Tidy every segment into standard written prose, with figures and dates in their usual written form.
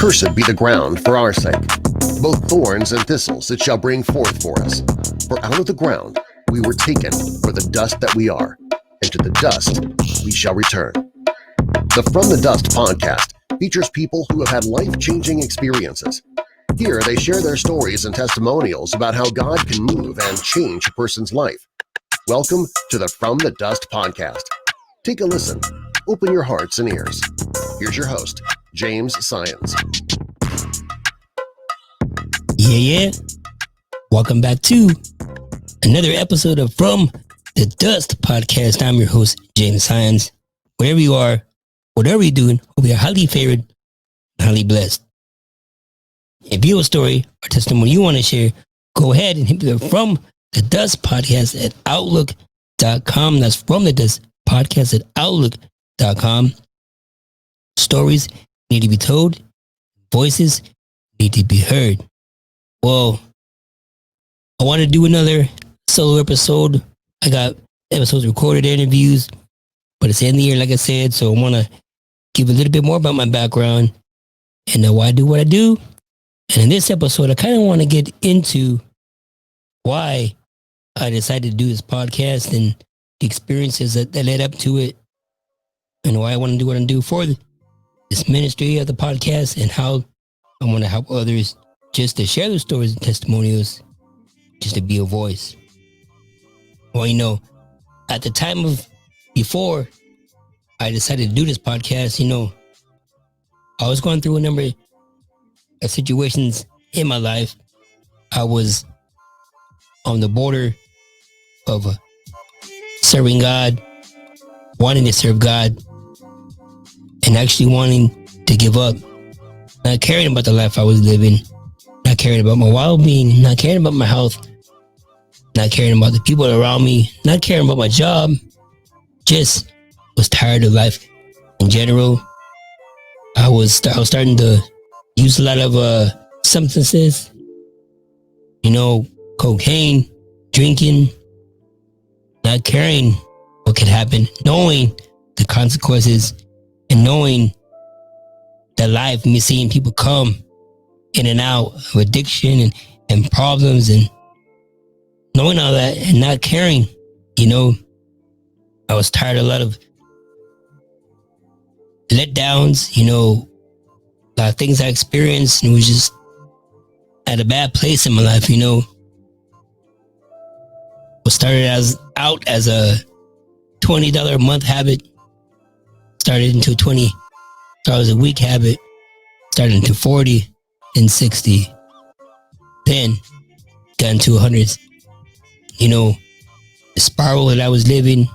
Cursed be the ground for our sake. Both thorns and thistles it shall bring forth for us. For out of the ground we were taken for the dust that we are, and to the dust we shall return. The From the Dust podcast features people who have had life-changing experiences. Here they share their stories and testimonials about how God can move and change a person's life. Welcome to the From the Dust podcast. Take a listen. Open your hearts and ears. Here's your host, James Science. Yeah. Welcome back to another episode of From the Dust podcast. I'm your host, James Science. Wherever you are, whatever you're doing, hope you're highly favored and highly blessed. If you have a story or testimony you want to share, go ahead and hit the From the Dust podcast at outlook.com. That's From the Dust podcast at outlook.com. Stories need to be told. Voices need to be heard. Well, I want to do another solo episode. I got episodes recorded, interviews, but it's the end of the year, like I said, so I want to give a little bit more about my background and why I do what I do. And in this episode, I kind of want to get into why I decided to do this podcast and the experiences that led up to it, and why I want to do what I do for this ministry of the podcast, and how I want to help others just to share their stories and testimonials, just to be a voice. Well, at the time of before I decided to do this podcast, I was going through a number of situations in my life. I was on the border of serving God, wanting to serve God, and actually wanting to give up. Not caring about the life I was living, not caring about my well-being, not caring about my health, not caring about the people around me, not caring about my job. Just was tired of life in general. I was starting to use a lot of substances, cocaine, drinking, not caring what could happen, knowing the consequences, and knowing that life, me seeing people come in and out of addiction and problems, and knowing all that and not caring. I was tired of a lot of letdowns, a lot of things I experienced, and was just at a bad place in my life. Was started out as a $20 a month habit, started into a $20 a week habit, started into 40 and 60, then got into hundreds. The spiral that I was living,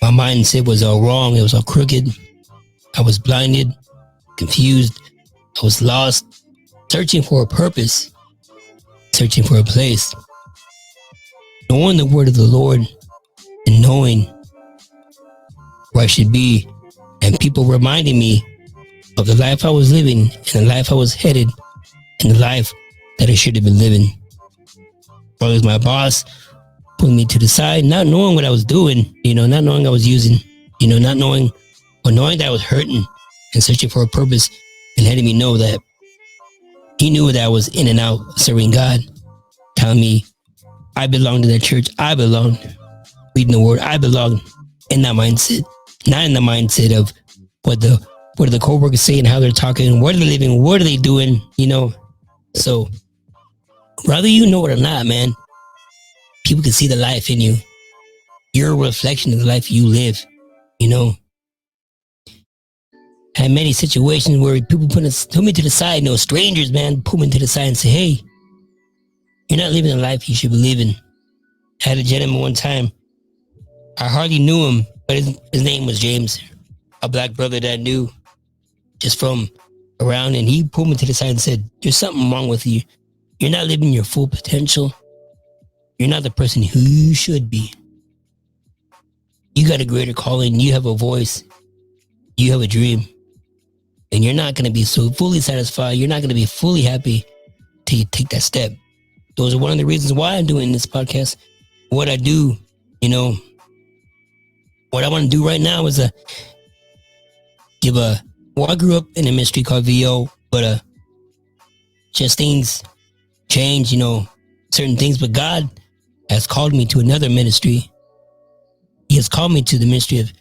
my mindset was all wrong. It was all crooked. I was blinded, confused. I was lost, searching for a purpose, searching for a place. Knowing the word of the Lord and knowing where I should be, and people reminding me of the life I was living and the life I was headed and the life that I should have been living. Whether it was my boss putting me to the side, not knowing what I was doing, not knowing I was using, not knowing, or knowing that I was hurting and searching for a purpose, and letting me know that he knew that I was in and out serving God, telling me I belong to that church. I belong reading the word. I belong in that mindset, not in the mindset of what are the co-workers saying, how they're talking, where they're living, what are they doing, So, whether you know it or not, man, people can see the life in you. You're a reflection of the life you live, Had many situations where people put me to the side, strangers, man, put me to the side and say, hey, you're not living the life you should be living. I had a gentleman one time, I hardly knew him, but his name was James, a black brother that I knew just from around, and he pulled me to the side and said, there's something wrong with you. You're not living your full potential. You're not the person who you should be. You got a greater calling. You have a voice. You have a dream. And you're not going to be so fully satisfied. You're not going to be fully happy till you take that step. Those are one of the reasons why I'm doing this podcast. What I do, what I want to do right now is give a Well, I grew up in a ministry called VO, but just things change, certain things. But God has called me to another ministry. He has called me to the ministry of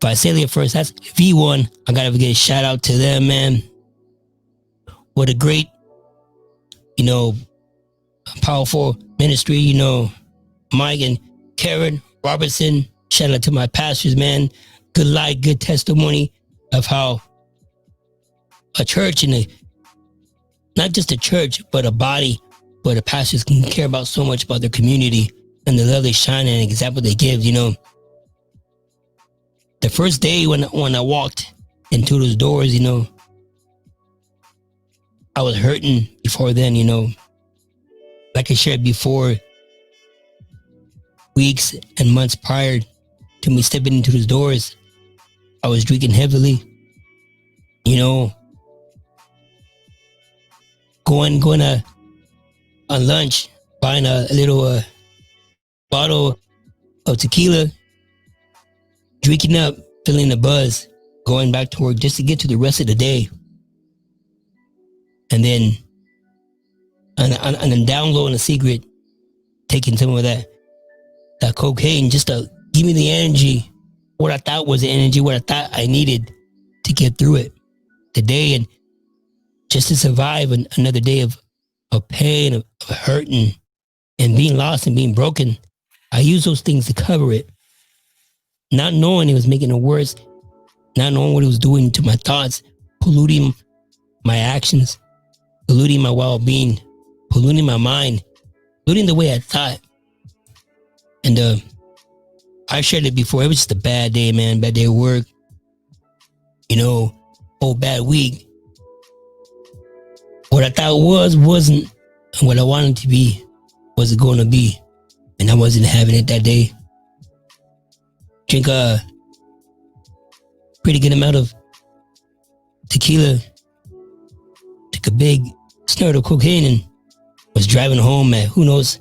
Visalia First. That's V1. I gotta give a shout out to them, man. What a great, powerful ministry. Mike and Karen Robertson. Shout out to my pastors, man. Good light, good testimony of how a church not just a church, but a body, but the pastors can care about so much about their community and the love they shine and the example they give. The first day when I walked into those doors, I was hurting before then, like I shared before, weeks and months prior to me stepping into those doors, I was drinking heavily, going on lunch, buying a little bottle of tequila, drinking up, feeling the buzz, going back to work just to get to the rest of the day. And then, and then down low in a secret, taking some of that cocaine just to give me the energy, what I thought was the energy, what I thought I needed to get through it, the day, and just to survive another day of pain, of hurting, and being lost and being broken. I used those things to cover it, not knowing it was making it worse, not knowing what it was doing to my thoughts, polluting my actions, polluting my well-being, polluting my mind, polluting the way I thought. And I shared it before. It was just a bad day, man. Bad day at work. Whole bad week. What I thought wasn't, and what I wanted to be wasn't going to be. And I wasn't having it that day. Drink a pretty good amount of tequila. Took a big snort of cocaine and was driving home at who knows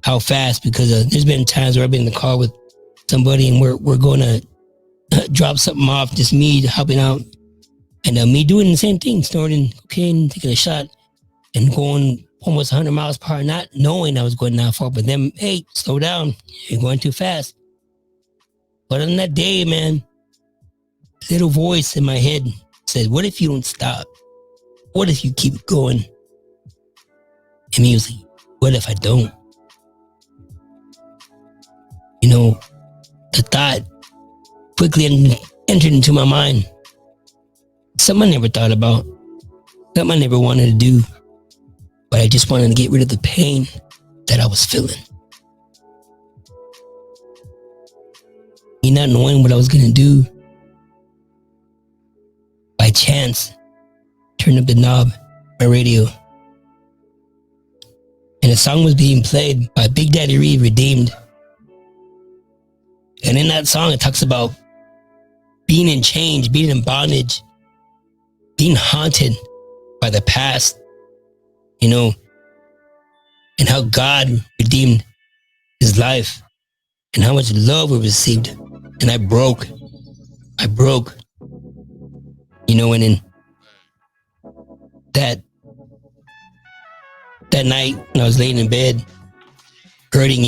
how fast, because there's been times where I've been in the car with somebody and we're going to drop something off, just me helping out, and me doing the same thing, snorting cocaine, taking a shot, and going almost 100 miles per hour, not knowing I was going that far, but then, hey, slow down, you're going too fast. But on that day, man, a little voice in my head said, what if you don't stop? What if you keep going? And he was like, what if I don't? The thought quickly entered into my mind. Something I never thought about. Something I never wanted to do. But I just wanted to get rid of the pain that I was feeling. Me not knowing what I was going to do. By chance, turned up the knob, my radio. And a song was being played by Big Daddy Reed, Redeemed. And in that song, it talks about being in chains, being in bondage, being haunted by the past, and how God redeemed his life and how much love we received. And I broke, and in that night when I was laying in bed, hurting,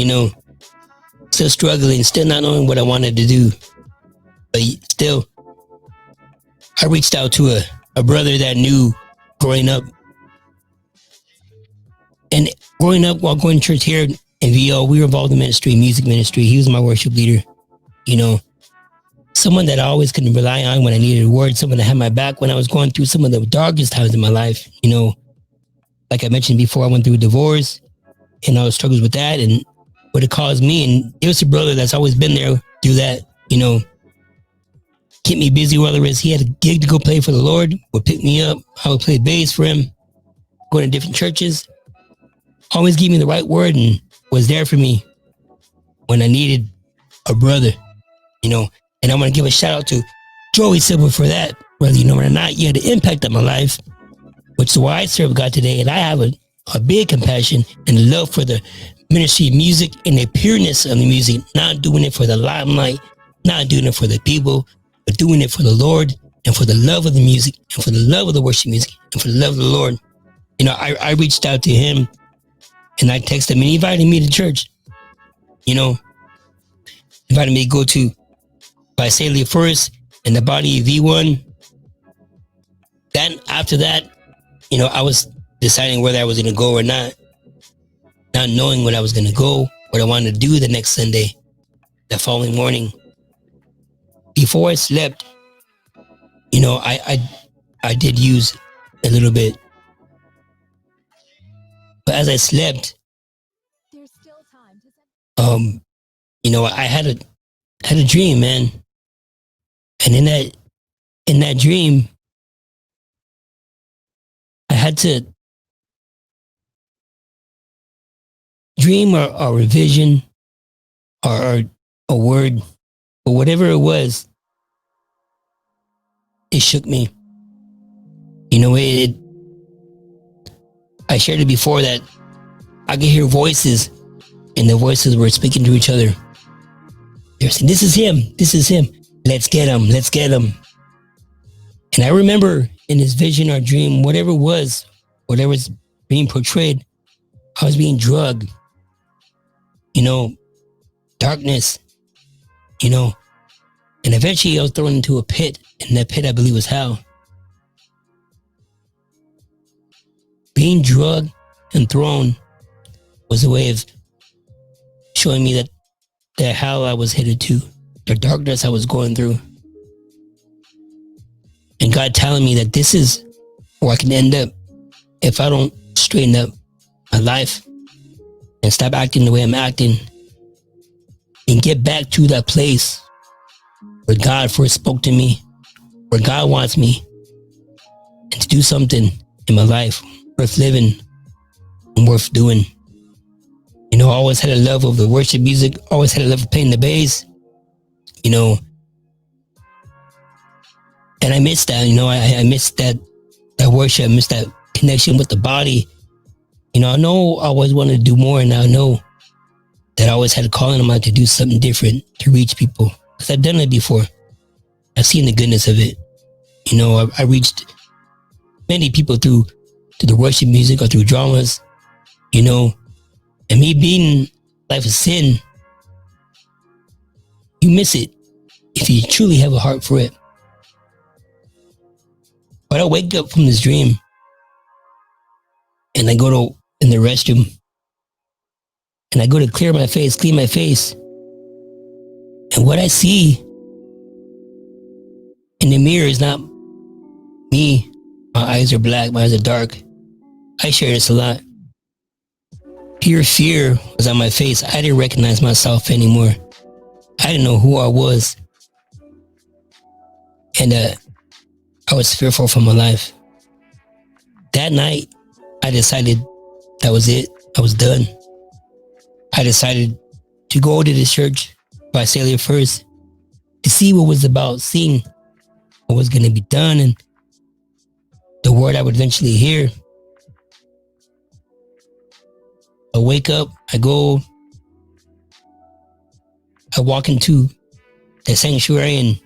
still struggling, still not knowing what I wanted to do. But still, I reached out to a brother that knew growing up. And growing up while going to church here in VO, we were involved in ministry, music ministry. He was my worship leader. Someone that I always could rely on when I needed a word, someone that had my back when I was going through some of the darkest times in my life. Like I mentioned before, I went through a divorce and I was struggles with that and what it caused me. And it was a brother that's always been there through that, keep me busy, whether it's he had a gig to go play for the Lord, would pick me up. I would play bass for him, going to different churches, always gave me the right word and was there for me when I needed a brother, and I want to give a shout out to Joey Silver for that, whether you know it or not. You had an impact on my life, which is why I serve God today. And I have a big compassion and love for the ministry of music and the pureness of the music, not doing it for the limelight, not doing it for the people, but doing it for the Lord and for the love of the music, and for the love of the worship music, and for the love of the Lord, you know, I reached out to him and I texted him and he invited me to church. You know, invited me to go to Visalia First and the Body V1. Then after that, you know, I was deciding whether I was going to go or not knowing when I was going to go, what I wanted to do the next Sunday, the following morning. Before I slept, you know, I did use a little bit. But as I slept, you know, I had a dream, man. And in that dream, I had to dream or a vision or a word or whatever it was. It shook me. You know, I shared it before that I could hear voices, and the voices were speaking to each other. They were saying, this is him, let's get him. And I remember in this vision or dream, whatever was being portrayed, I was being drugged. You know, darkness, you know, and eventually I was thrown into a pit, and that pit I believe was hell. Being drugged and thrown was a way of showing me that the hell I was headed to, the darkness I was going through. And God telling me that this is where I can end up if I don't straighten up my life and stop acting the way I'm acting and get back to that place where God first spoke to me, where God wants me, and to do something in my life worth living and worth doing. You know, I always had a love of the worship music, always had a love of playing the bass, you know, and I missed that, you know, I missed that worship, I missed that connection with the body. You know, I know I always wanted to do more, and I know that I always had a calling in my life to do something different, to reach people, because I've done it before. I've seen the goodness of it. You know, I reached many people through the worship music or through dramas, you know, and me being life of sin, you miss it if you truly have a heart for it. But I wake up from this dream and I go in the restroom and I go to clean my face. And what I see in the mirror is not me. My eyes are black, my eyes are dark. I share this a lot. Pure fear was on my face. I didn't recognize myself anymore. I didn't know who I was. And I was fearful for my life. That night, I decided that was it. I was done. I decided to go to this church, Visalia First, to see what was about, seeing what was going to be done and the word I would eventually hear. I wake up, I walk into the sanctuary, and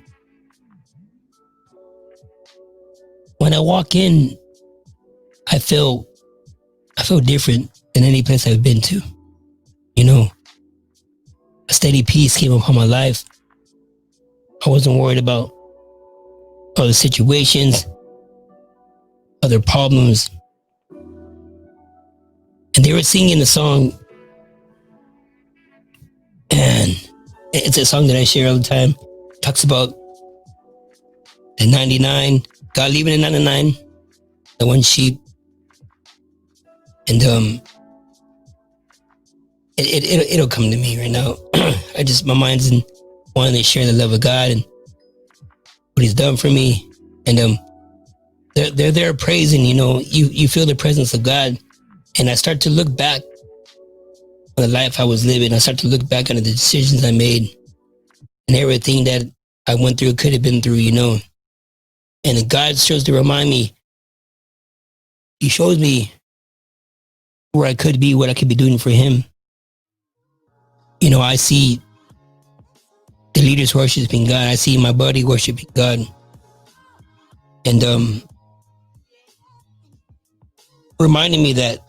when I walk in, I feel different than any place I've been to. You know, a steady peace came upon my life. I wasn't worried about other situations, other problems. And they were singing the song, and it's a song that I share all the time. It talks about the 99, God leaving the 99, the one sheep. And it'll come to me right now. My mind's in wanting to share the love of God and what He's done for me. And they're there praising, you know, you feel the presence of God. And I start to look back on the life I was living. I start to look back on the decisions I made and everything that I went through, could have been through, you know. And God starts to remind me. He shows me where I could be, what I could be doing for Him. You know, I see the leaders worshiping God. I see my buddy worshiping God. And reminding me that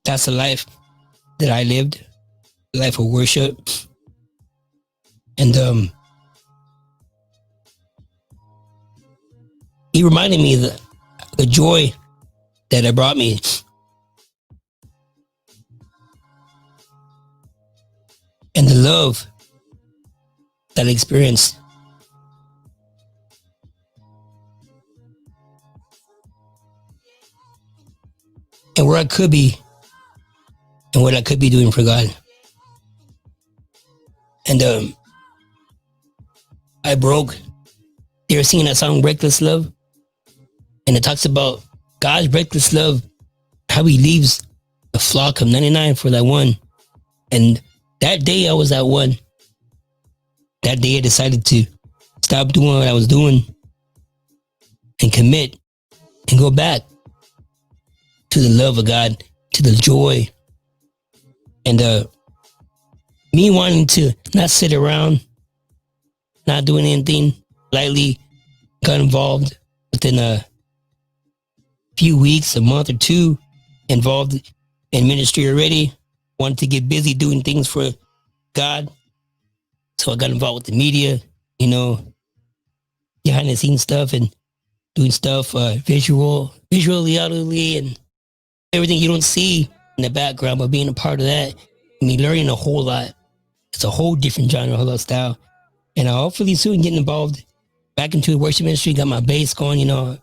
that's a life that I lived, a life of worship. And he reminded me that the joy that it brought me. And the love that I experienced. And where I could be and what I could be doing for God. And I broke. They were singing that song Reckless Love. And it talks about God's reckless love, how he leaves the flock of 99 for that one. And that day I was at one. That day I decided to stop doing what I was doing and commit and go back to the love of God, to the joy. And me wanting to not sit around, not doing anything, lightly got involved within a few weeks, a month or two, involved in ministry already, wanted to get busy doing things for God. So I got involved with the media, you know, behind the scenes stuff and doing stuff visually, audibly, and everything you don't see in the background, but being a part of that, I mean, learning a whole lot. It's a whole different genre, a whole lot style. And hopefully soon getting involved back into the worship ministry, got my bass going, you know,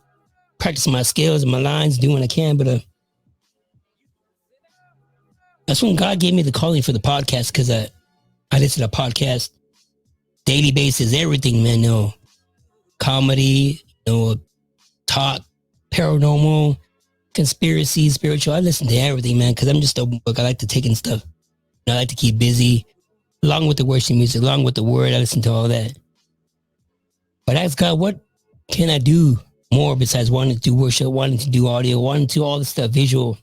practicing my skills and my lines, doing what I can. But that's when God gave me the calling for the podcast, because I listen to podcasts daily basis, everything, man, you know, comedy, you know, talk, paranormal, conspiracy, spiritual. I listen to everything, man, because I'm just a book. I like to take in stuff. I like to keep busy, along with the worship music, along with the word. I listen to all that. But I ask God, what can I do more besides wanting to do worship, wanting to do audio, wanting to do all the stuff visual?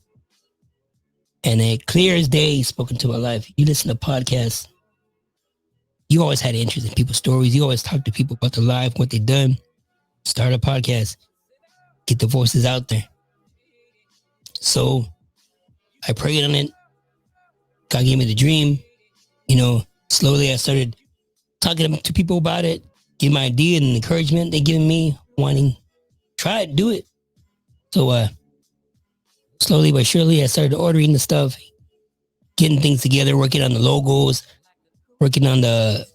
And it clear as day spoken to my life. You listen to podcasts, you always had interest in people's stories. You always talk to people about their life, what they've done. Start a podcast, get the voices out there. So I prayed on it. God gave me the dream. You know, slowly I started talking to people about it, giving my idea and encouragement they giving me, wanting, try it, do it. So slowly but surely I started ordering the stuff, getting things together, working on the logos, working on the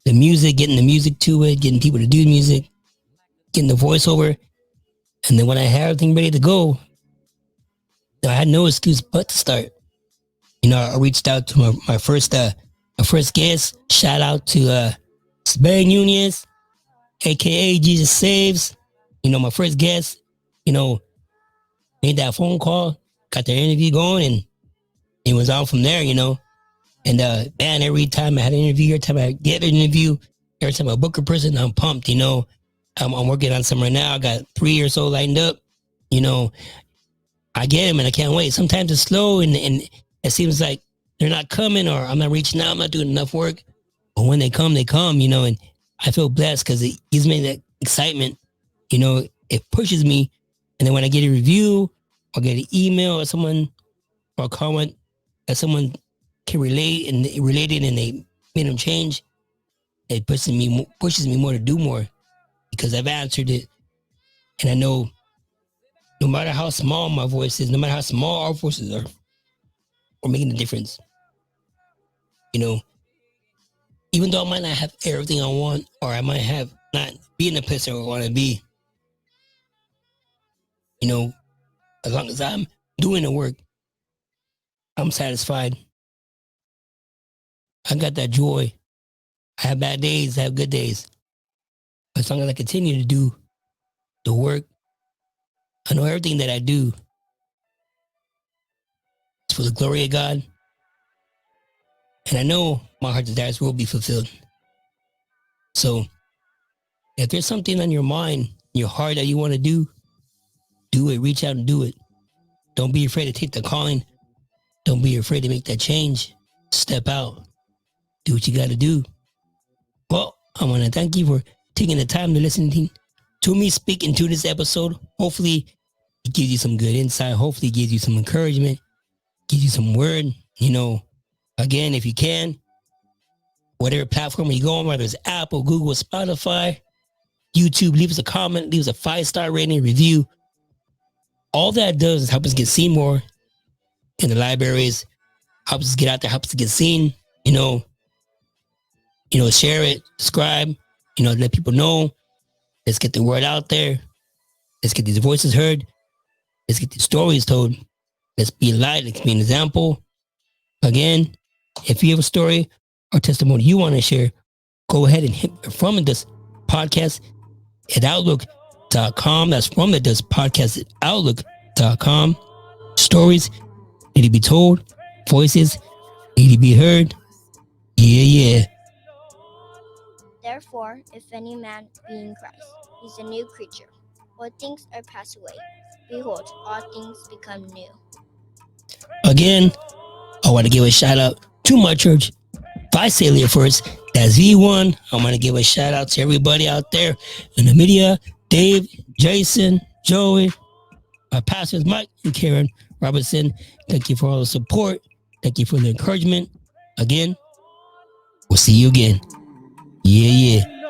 music, getting the music to it, getting people to do music, getting the voiceover. And then when I had everything ready to go, I had no excuse but to start. You know, I reached out to my first guest. Shout out to Sven Nunez, aka Jesus Saves. You know, my first guest, you know, made that phone call, got their interview going, and it was on from there, you know. And man, every time I had an interview, every time I get an interview, every time I book a person, I'm pumped, you know. I'm working on some right now. I got 3 or so lined up. You know, I get them and I can't wait. Sometimes it's slow and it seems like they're not coming, or I'm not reaching out, I'm not doing enough work. But when they come, you know, and I feel blessed because it gives me that excitement. You know, it pushes me. And then when I get a review or get an email or someone or a comment that someone can relate and they related and they made them change, it pushes me more to do more because I've answered it. And I know no matter how small my voice is, no matter how small our voices are, we're making a difference. You know, even though I might not have everything I want, or I might have not be in the place I want to be, you know, as long as I'm doing the work, I'm satisfied. I got that joy. I have bad days, I have good days. But as long as I continue to do the work, I know everything that I do is for the glory of God. And I know my heart's desires will be fulfilled. So if there's something on your mind, your heart that you want to do it. Reach out and do it. Don't be afraid to take the calling. Don't be afraid to make that change. Step out. Do what you got to do. Well, I want to thank you for taking the time to listen to me speaking to this episode. Hopefully it gives you some good insight. Hopefully it gives you some encouragement, gives you some word. Again, if you can, whatever platform you go on, whether it's Apple, Google, Spotify, YouTube, leave us a comment, leave us a 5-star rating, review. All that does is help us get seen more in the libraries, helps us get out there, helps us get seen, share it, subscribe, let people know. Let's get the word out there. Let's get these voices heard. Let's get these stories told. Let's be a light. Let's be an example. Again, if you have a story or testimony you want to share, go ahead and hit From the Dust Podcast at Outlook.com. That's From the Dust Podcast at Outlook.com. Stories need to be told. Voices need to be heard. Yeah. Therefore, if any man be in Christ, he is a new creature. All things are passed away. Behold, all things become new. Again, I want to give a shout out to my church, Visalia first. That's V1. I want to give a shout out to everybody out there in the media. Dave, Jason, Joey, our pastors, Mike and Karen Robertson. Thank you for all the support. Thank you for the encouragement. Again, we'll see you again. Yeah.